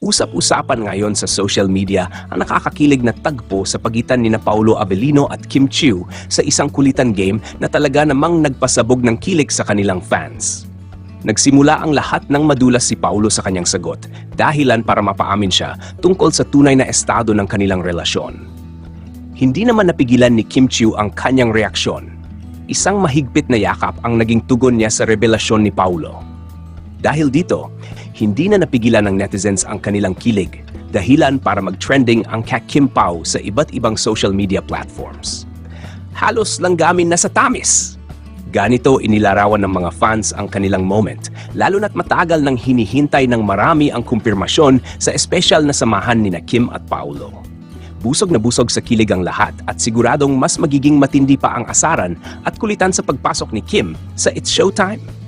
Usap-usapan ngayon sa social media ang nakakakilig na tagpo sa pagitan ni Paolo Avellino at Kim Chiu sa isang kulitan game na talaga namang nagpasabog ng kilig sa kanilang fans. Nagsimula ang lahat ng madulas si Paolo sa kanyang sagot, dahilan para mapaamin siya tungkol sa tunay na estado ng kanilang relasyon. Hindi naman napigilan ni Kim Chiu ang kanyang reaksyon. Isang mahigpit na yakap ang naging tugon niya sa revelasyon ni Paolo. Dahil dito, hindi na napigilan ng netizens ang kanilang kilig, dahilan para mag-trending ang Kim Pao sa iba't ibang social media platforms. Halos langgamin na sa tamis! Ganito inilarawan ng mga fans ang kanilang moment, lalo na't matagal nang hinihintay ng marami ang kumpirmasyon sa espesyal na samahan ni Kim at Paolo. Busog na busog sa kilig ang lahat at siguradong mas magiging matindi pa ang asaran at kulitan sa pagpasok ni Kim sa It's Showtime!